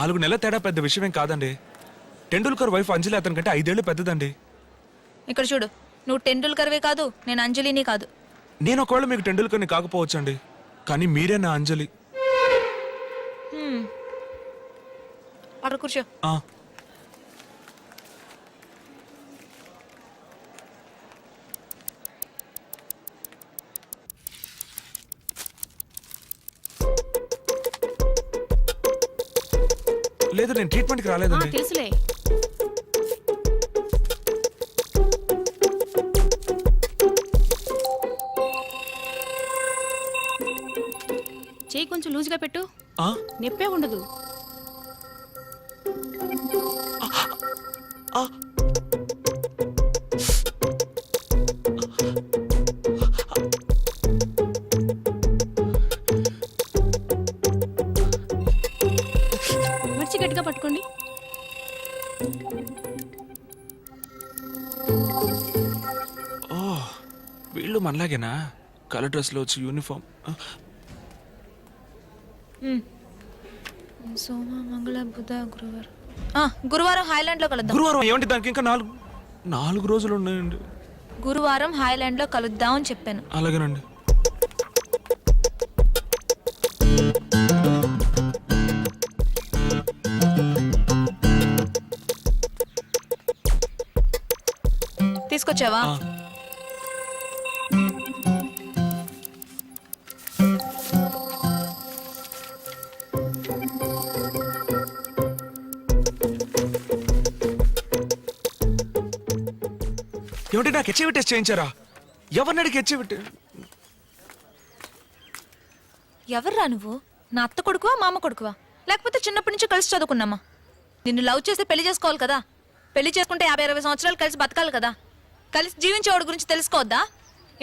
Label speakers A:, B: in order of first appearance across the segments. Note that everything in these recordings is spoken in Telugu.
A: 4 నెలల తేడా పెద్ద విషయమేం కాదండి. టెండూల్కర్ వైఫ్ అంజలి అతని కంటే 5 ఏళ్ళు పెద్దదండి.
B: ఇక్కడ చూడు, నువ్వు టెండూల్కర్వే కాదు, నేను అంజలిని కాదు.
A: నేను ఒకవేళ మీకు టెండూల్కర్ని కాకపోవచ్చండి, కానీ మీరే నా అంజలి.
B: అక్కడ కూర్చో.
A: లేదు, నేను ట్రీట్మెంట్కి రాలేదండి.
C: తెలుసులే. చెయ్యి కొంచెం లూజ్గా పెట్టు, నొప్పే ఉండదు. మర్చి గట్టిగా పట్టుకోండి.
A: వీళ్ళు మనలాగేనా? కలర్ డ్రెస్లో వచ్చి యూనిఫామ్.
B: సోమ, మంగళ, బుధ, గురువారం. గురువారం హాయ్లాండ్ లో కలుద్దాం.
A: గురువారం ఏమంటే దానికి ఇంకా 4 రోజులు ఉన్నాయండి.
B: గురువారం హాయ్లాండ్ లో కలుద్దాం అని చెప్పాను.
A: అలాగేనండి.
B: తీసుకొచ్చావా?
A: ఏమంటే నాకు హెచ్ఐవి టెస్ట్ చేయించారా? ఎవరిని అడిగి హెచ్ఐవి?
B: ఎవర్రా నువ్వు? నా అత్త కొడుకువా, మామ కొడుకువా, లేకపోతే చిన్నప్పటి నుంచి కలిసి చదువుకున్నామా? నిన్ను లవ్ చేస్తే పెళ్లి చేసుకోవాలి కదా. పెళ్లి చేసుకుంటే 50-60 సంవత్సరాలు కలిసి బతకాలి కదా. కలిసి జీవించేవాడి గురించి తెలుసుకోవద్దా?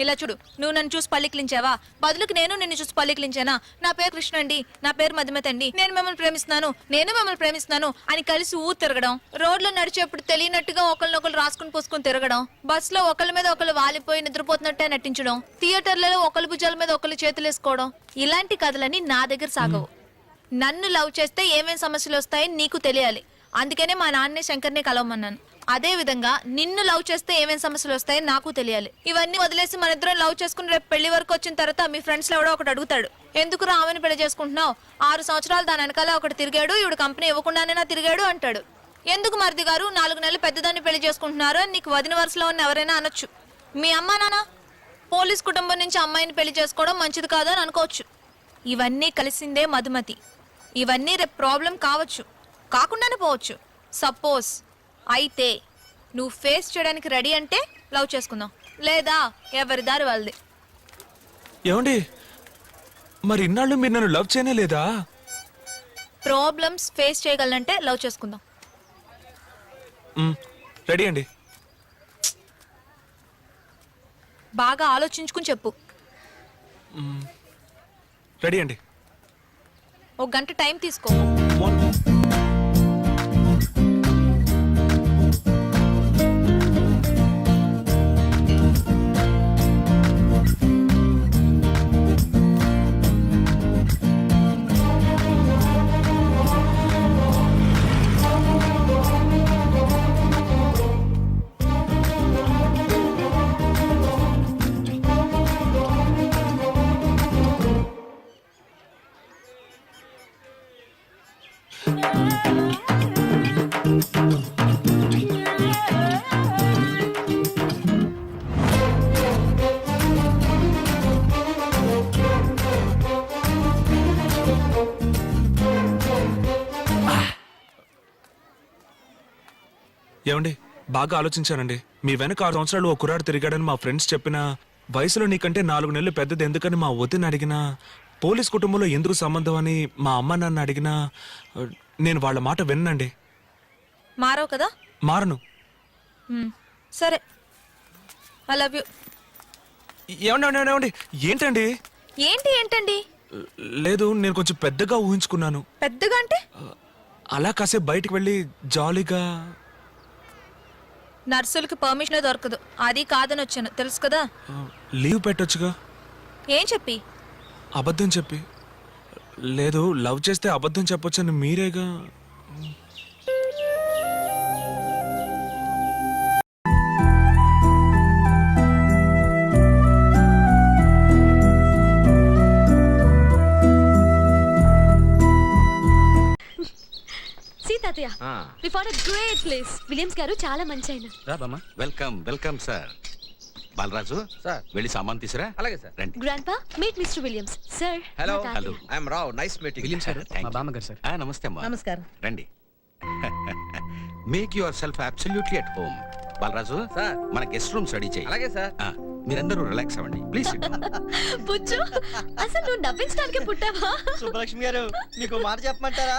B: ఇలా చూడు, నువ్వు నన్ను చూసి పల్లికిలించావా? బదులుకి నేను నిన్ను చూసి పల్లికిలించానా? నా పేరు కృష్ణ అండి, నా పేరు మధుమతి అండి, నేను మిమ్మల్ని ప్రేమిస్తున్నాను, నేను మిమ్మల్ని ప్రేమిస్తున్నాను అని కలిసి ఊరు తిరగడం, రోడ్లో నడిచేప్పుడు తెలియనట్టుగా ఒకరినొకరు రాసుకుని పూసుకుని తిరగడం, బస్సులో ఒకళ్ళ మీద ఒకళ్ళు వాలిపోయి నిద్రపోతున్నట్టే నటించడం, థియేటర్లలో ఒకళ్ళ భుజాల మీద ఒకళ్ళు చేతులు వేసుకోవడం, ఇలాంటి కథలన్నీ నా దగ్గర సాగవు. నన్ను లవ్ చేస్తే ఏమేం సమస్యలు వస్తాయని నీకు తెలియాలి. అందుకనే మా నాన్నే శంకర్ని కలవమన్నాను. అదే విధంగా నిన్ను లవ్ చేస్తే ఏమేం సమస్యలు వస్తాయని నాకు తెలియాలి. ఇవన్నీ వదిలేసి మన ఇద్దరం లవ్ చేసుకుని రేపు పెళ్లి వరకు వచ్చిన తర్వాత మీ ఫ్రెండ్స్ లో ఎవడో ఒకటి అడుగుతాడు, ఎందుకు రామని పెళ్లి చేసుకుంటున్నావు? 6 సంవత్సరాలు దాని వెనకాల ఒకటి తిరిగాడు, ఇవిడు కంపెనీ ఇవ్వకుండానే తిరిగాడు అంటాడు. ఎందుకు మరిది గారు 4 నెలలు పెద్దదాన్ని పెళ్లి చేసుకుంటున్నారు అని నీకు వదిన వరుసలో ఉన్న ఎవరైనా అనొచ్చు. మీ అమ్మా నాన్న పోలీస్ కుటుంబం నుంచి అమ్మాయిని పెళ్లి చేసుకోవడం మంచిది కాదు అని అనుకోవచ్చు. ఇవన్నీ కలిసిందే మధుమతి. ఇవన్నీ రేపు ప్రాబ్లం కావచ్చు, కాకుండానే పోవచ్చు. సపోజ్ అయితే నువ్వు ఫేస్ చేయడానికి రెడీ అంటే లవ్ చేసుకుందాం, లేదా ఎవరి దారి వాళ్ళది.
A: ఏమండి, మరి ఇన్నాళ్ళు మీరు నన్ను లవ్ చేయనే లేదా?
B: ప్రాబ్లమ్స్ ఫేస్ చేయగలంటే లవ్ చేసుకుందాం.
A: రెడీ అండి.
B: బాగా ఆలోచించుకుని చెప్పు.
A: రెడీ అండి.
B: 1 గంట టైం తీసుకో.
A: ఏమండి, బాగా ఆలోచించానండి. మీ వెనక 6 సంవత్సరాలు ఓ కుర్రాడు తిరిగాడని మా ఫ్రెండ్స్ చెప్పినా, వయసులో నీకంటే 4 నెలలు పెద్దది ఎందుకని మా వదిన అడిగినా, పోలీస్ కుటుంబంలో ఎందుకు సంబంధం అని మా అమ్మ నాన్న అడిగినా నేను వాళ్ళ మాట విన్నండి.
B: మారవు కదా?
A: మారను.
B: సరే, ఐ లవ్ యూ.
A: ఏమండి ఏంటండి?
B: ఏంటండి?
A: లేదు, నేను కొంచెం పెద్దగా ఊహించుకున్నాను.
B: పెద్దగా అంటే
A: అలా కాసేపు బయటికి వెళ్ళి జాలీగా.
B: నర్సులకి పర్మిషన్ దొరకదు, అది కాదని వచ్చాను, తెలుసు కదా.
A: లీవ్ పెట్టొచ్చుగా.
B: ఏం చెప్పి?
A: అబద్ధం చెప్పి. లేదు, లవ్ చేస్తే అబద్ధం చెప్పొచ్చని మీరేగా.
D: సీతాతయ్య we found a great place. Williams గారు చాలా మంచి ఆయన.
E: రా బామ్మ.
F: Welcome welcome sir. Balaraju
E: sir.
F: వెళ్ళి సామాన్ తీసురా.
E: అలాగే సార్.
F: రండి.
D: Grandpa meet mister Williams. Sir
E: hello
F: hello.
E: I'm Rao. Nice meeting.
G: Williams గారు
F: Thank
G: మా
F: you.
G: బామ్మగారు సార్.
F: నమస్తే అమ్మా.
H: నమస్కారం.
F: రండి. Make yourself absolutely at home. Balaraju
E: sir.
F: మన గెస్ట్ రూమ్స్ రెడీ చేయి.
E: అలాగే సార్.
F: మీరందరూ రిలాక్స్ అవ్వండి ప్లీజ్.
D: పుచ్చు అసలు నువ్వు నవ్వించడానికి పుట్టావా?
H: సుబ్బలక్ష్మి గారు మీకు మాట చెప్పమంటారా?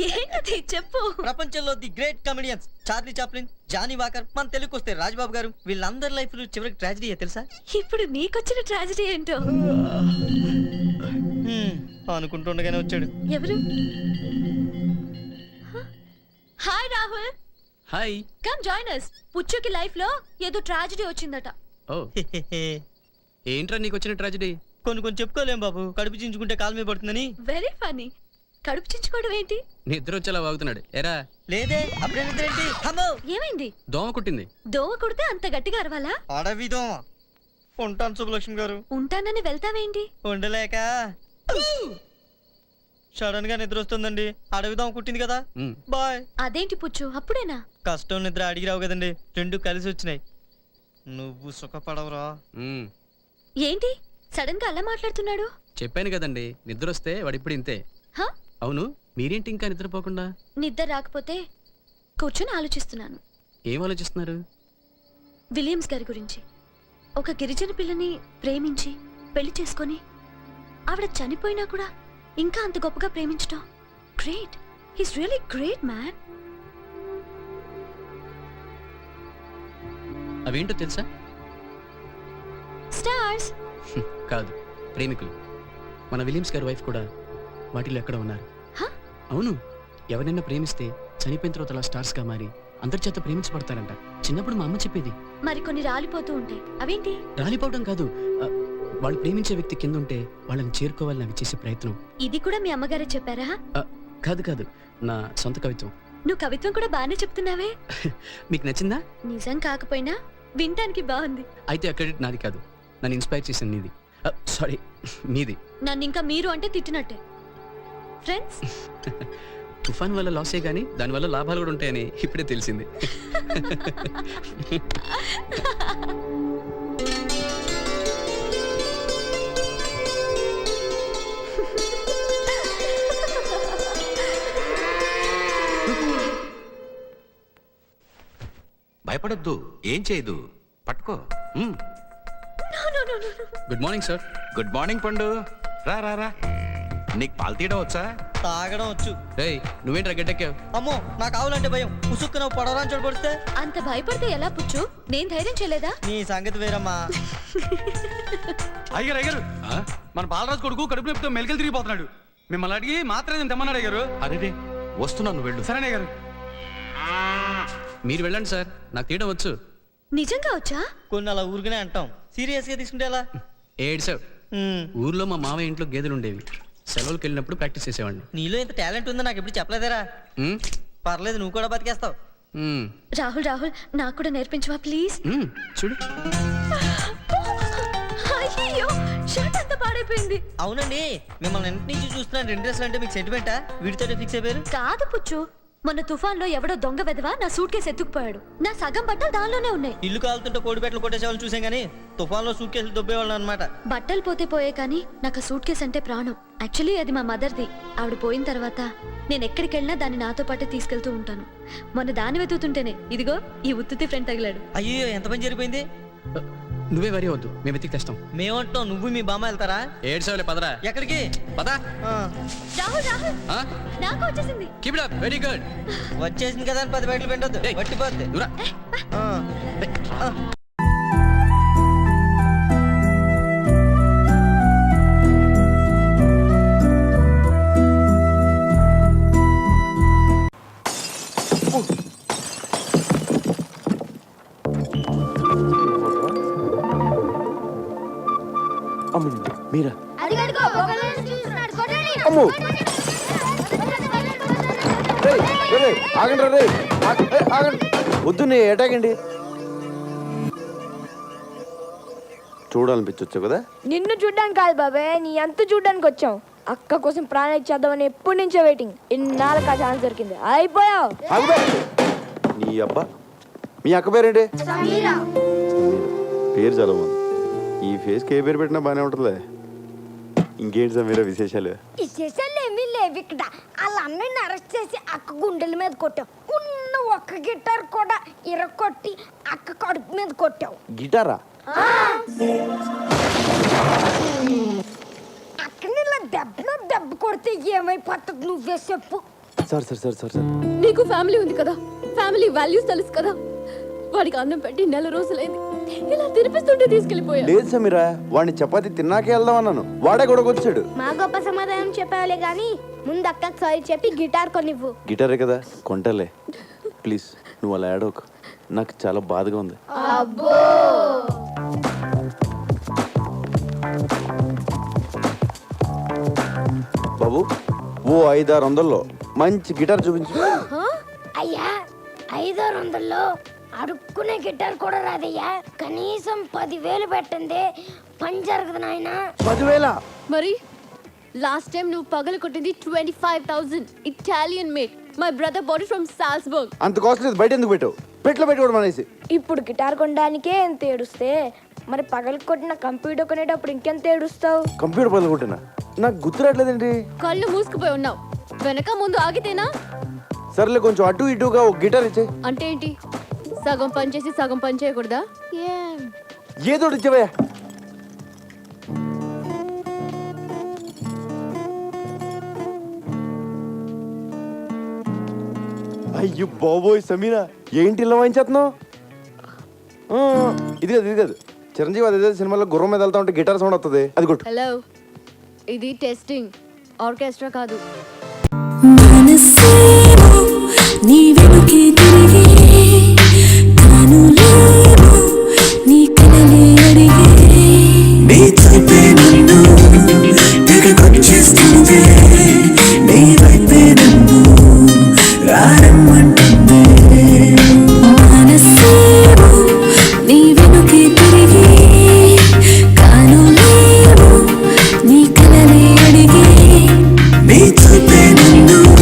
D: ఏంటది చెప్పు.
H: ప్రపంచంలో the great comedians Charlie Chaplin, Johnnie Walker, మన తెలుగుకి వస్తే రాజ్బాబు గారు, వీళ్ళందరి లైఫ్ చివరికి ట్రాజడీ తెలుసా?
D: ఇప్పుడు నీకొచ్చిన ట్రాజడీ ఏంటో
H: అనుకుంటుండగానే వచ్చాడు.
D: ఎవరు? Hi Rahul.
G: Hi.
D: Come join us. పుచ్చుకి లైఫ్ లో ఏదో ట్రాజడీ వచ్చిందట.
G: ఓ ఏంట్రా నీకు వచ్చిన ట్రాజడీ?
H: కొన్ని చెప్పుకోలేం బాబు, కడుపు చించుకుంటే కాలు మీద పడుతుందని.
D: Very funny. కడుపు చించుకోవడం ఏంటి?
G: నిద్ర వచ్చేలా వాగుతున్నాడు. ఎరా
H: లేదే, అప్పుడే నిద్రేంటి? హమ్మో,
D: ఏమైంది?
G: దోమ కుట్టింది.
D: దోవ కొడితే అంత గట్టిగా అరవాలా?
H: అడవిదో ఉంటాను సుబ్బలక్ష్మి గారు.
D: ఉంటానని వెళ్తావేంటి?
H: ఉండలేక సడన్ గా నిద్ర వస్తుందండి. అడవిదాం కుట్టింది కదా,
G: మ్.
H: బాయ్.
D: అదేంటి పుచ్చు అప్పుడేనా?
H: కష్టం నిద్ర అడిగిరావు కదండి, రెండు కలిసి వచ్చినాయి. నువ్వు సుఖపడవురా.
G: మ్.
D: ఏంటి సడన్ గా అలా మాట్లాడుతున్నాడు?
G: చెప్పాను కదండి నిద్ర వస్తే వాడు ఇప్పుడు ఇంతే.
D: హ?
G: అవును మీరేంటి ఇంకా నిద్రపోకుండా?
D: నిద్ర రాకపోతే కూర్చొని ఆలోచిస్తున్నాను.
G: ఏం ఆలోచిస్తున్నారు?
D: విలియమ్స్ గారి గురించి. ఒక గిరిజన పిల్లని ప్రేమించి పెళ్లి చేసుకొని ఆవిడ చనిపోయినా కూడా ఇంకా అంత గొప్పగా ప్రేమించటం great. He's really great man.
G: అవేంటో తెలుసా?
D: స్టార్స్.
G: కాదు, ప్రేమికులు. మన విలియమ్స్ గారి వైఫ్ కూడా వాటిలో ఎక్కడ ఉన్నారు.
D: హ?
G: అవును, ఎవరైనా ప్రేమిస్తే చనిపోయిన తర్వాత అలా స్టార్స్ గా మారి అందరి చేత ప్రేమించబడతారంట. చిన్నప్పుడు మా అమ్మ చెప్పేది.
D: మరి కొన్ని రాలిపోతూ ఉంటాయి, అవేంటి?
G: రాలిపోవడం కాదు, వాళ్ళు ప్రేమించే వ్యక్తి కింద ఉంటే వాళ్ళని చేరుకోవాలని అవి చేసే ప్రయత్నం.
D: ఇది కూడా మీ అమ్మగారే చెప్పారా?
G: కాదు కాదు, నా సొంత కవిత్వం.
D: నువ్వు కవిత్వం కూడా బాగానే చెప్తున్నావే.
G: మీకు నచ్చిందా?
D: నిజం కాకపోయినా వినటానికి బాగుంది.
G: అయితే ఆ క్రెడిట్ నాది కాదు, నన్ను ఇన్స్పైర్ చేసింది నీది. సారీ, మీది.
D: నన్ను ఇంకా మీరు అంటే తిట్టినట్టే. ఫ్రెండ్స్.
G: తుఫాన్ వల్ల లాసే గానీ దానివల్ల లాభాలు కూడా ఉంటాయని ఇప్పుడే తెలిసింది.
F: భయపడొద్దు, ఏం చేయదు, పట్టుకో.
G: Good morning sir.
F: Good morning పండు. రా రా రా. నీకు పాలు తీయడం వచ్చా?
H: తాగడం వచ్చు.
G: రేయ్ నువ్వేంట్రా గడ్డెక్కావు?
H: అమ్మో, నాకు ఆవులంటే భయం. ఉసుక్కున పొడవరాని చోటు పడితే.
D: అంత భయపడితే ఎలా పుచ్చు? నేను ధైర్యం చేయలేదా?
H: నీ సంగతి వేరమ్మా.
I: అయ్యారు అయ్యారు, మన బాలరాజు కొడుకు కడుపు నొప్పితో మెలికలు తిరిగిపోతున్నాడు. మిమ్మల్ని అడిగి మాత్రం తెమ్మన్నాడు అయ్యారు.
F: అరే వస్తున్నాను, వెళ్ళు.
I: సరేనే గారు.
G: మీరు వెళ్ళండి సార్, నాకు తీయడం వచ్చు.
D: నిజంగా వచ్చా?
H: కొన్ని అలా ఊరికనే అంటాం, సీరియస్ గా తీసుకుంటే ఎలా?
G: ఏడ్సావు. ఊర్లో మా మామయ్య ఇంట్లో గేదెలు ఉండేవి. సెలవులకు వెళ్ళినప్పుడు ప్రాక్టీస్ చేసేవాడిని.
H: నీలో ఇంత టాలెంట్ ఉందో నాకు ఎప్పుడు చెప్పలేదేరా.
G: మ్?
H: పర్లేదు, నువ్వు కూడా బతికేస్తావు.
G: మ్.
D: రాహుల్ రాహుల్ నాకు కూడా నేర్పించవా ప్లీజ్?
G: మ్, చూడు.
D: అయ్యో షర్ట్ అంతా పాడైపోయింది.
H: అవునండి, మిమ్మల్ని ఇంటి నుంచి చూస్తున్నాను. రెండు డ్రెస్సులు అంటే మీకు సెంటిమెంటా? వీటితో ఫిక్స్ అయిపోయారు?
D: కాదు పుచ్చు, మొన్న తుఫాన్లో ఎవడో దొంగ వెధవా నా సూట్ కేసు ఎత్తుకుపోయాడు. నా సగం బట్టలు దానిలోనే ఉన్నాయి.
H: ఇల్లు కాలుతుంటే కోడి పెట్టలు కొట్టేసేవాళ్ళు చూసాం కానీ తుఫాన్లో సూట్ కేసులు దొబ్బేవాళ్ళు అనమాట.
D: బట్టలు పోతే పోయే కానీ నాకు ఆ సూట్ కేసు అంటే ప్రాణం. యాక్చువల్లీ అది మా మదర్ది. ఆవిడ పోయిన తర్వాత నేను ఎక్కడికి వెళ్ళినా దాన్ని నాతో పాటే తీసుకెళ్తూ ఉంటాను. మొన్న దాన్ని వెతుకుతుంటేనే ఇదిగో ఈ ఉత్తుతి ఫ్రెండ్ తగిలాడు.
H: అయ్యో, ఎంత పని జరిగిపోయింది.
G: నువ్వే వరి వద్దు, మేము వెతికి తెస్తాం.
H: మేమంటాం, నువ్వు మీ బామ్మ వెళ్తారా?
G: ఏడ్సావులే, పదరా.
H: ఎక్కడికి?
G: పదా.
D: రాహుల్ రాహుల్ నాకు వచ్చేసింది.
G: Keep it up, very good.
H: వచ్చేసింది కదా అని 10 బయటలు పెట్టొద్దు, వట్టిపోద్ది.
G: దూరా. మీరా?
J: అదిగో పొగలను చూస్తున్నాడు. కొట్టండి.
E: ఆగండి రే ఆగండి, వద్దు నీ అటాకండి. చూడాలనిపించవచ్చు కదా.
J: నిన్ను చూడ్డానికి కాదు బాబాయ్, నీ అంత చూడ్డానికి వచ్చాం. అక్క కోసం ప్రాణం ఇచ్చేద్దామని ఎప్పటి నుంచో వెయిటింగ్. ఇన్నాళ్ళకి ఆ ఛాన్స్ దొరికింది, అయిపోయావు.
E: నీ అబ్బా, మీ అక్క పేరేంటి? పేరు చాలా బాగుంది. ఈ ఫేస్కి ఏ పేరు పెట్టినా బాగానే ఉంటుందిలే. ఇంకేంటి సమీరా విశేషాలు?
J: విశేషాలు ఏమీ లేవు ఇక్కడ. వాళ్ళ అన్నయ్యని అరెస్ట్ చేసి అక్క గుండెల మీద కొట్టావు. ఉన్న ఒక్క గిటార్ కూడా ఇరగొట్టి అక్క కడుపు మీద కొట్టావు.
E: గిటారా?
J: అక్కని ఇలా దెబ్బ కొడితే ఏమైపోతుంది నువ్వే చెప్పు.
E: Sir sir sir sir sir
C: నీకు ఫ్యామిలీ ఉంది కదా, ఫ్యామిలీ వాల్యూస్ తెలుసు కదా. వాడికి అన్నం పెట్టి 4 రోజులైంది, ఇలా తినిపిస్తుంటే తీసుకెళ్లిపోయా.
E: లేదు సమీరా, వాడిని చపాతి తిన్నాకే వెళ్దాం అన్నాను, వాడే కూడా వచ్చాడు.
J: మా గొప్ప సమాధానం చెప్పావులే గాని ముందు అక్కకి సారీ చెప్పి గిటార్ కొనివ్వు.
E: గిటారే కదా, కొంటలే. ప్లీజ్ నువ్వు అలా ఏడవకు, నాకు చాలా బాధగా ఉంది. బాబు, ఓ 500-600లో మంచి గిటార్ చూపించు.
J: అయ్యా 500-600లో అడుక్కునే గిటార్ కూడా రాదయ్యా. కనీసం 10,000 పెట్టండి, పని జరగదు నాయనా.
E: 10,000?
C: మరి లాస్ట్ టైం నువ్వు పగలు కొట్టింది 25,000 Italian made. My brother body from Salzburg.
E: అంత కాస్ట్లీ బయట ఎందుకు పెట్టావు? పెట్లో పెట్టుకోవడం అనేసి.
J: ఇప్పుడు గిటార్ కొనడానికే ఎంత ఏడుస్తే మరి పగలు కొట్టిన కంప్యూటర్ కొనేటప్పుడు ఇంకెంత ఏడుస్తావు?
E: కంప్యూటర్ పనులు కొట్టినా నాకు గుర్తురాట్లేదండి.
C: కళ్ళు మూసుకుపోయి ఉన్నావు, వెనక ముందు ఆగితేనా?
E: సర్లే, కొంచెం అటు ఇటుగా ఒక గిటార్ ఇచ్చే.
C: అంటే ఏంటి, సగం పని చేసి సగం పని చేయకూడదా?
E: ఏదో ఇచ్చేవయ్యా. అయ్యో బాబోయ్ సమీరా, ఏంటి ఇలా వాయించేస్తున్నావు? ఇది కాదు చిరంజీవి అదే సినిమాలో గుర్రం మీద వెళ్తా ఉంటే గిటార్ సౌండ్ వస్తుంది, అది కొట్టు.
C: హలో, ఇది టెస్టింగ్, ఆర్కెస్ట్రా కాదు.
K: మనసేమో నీ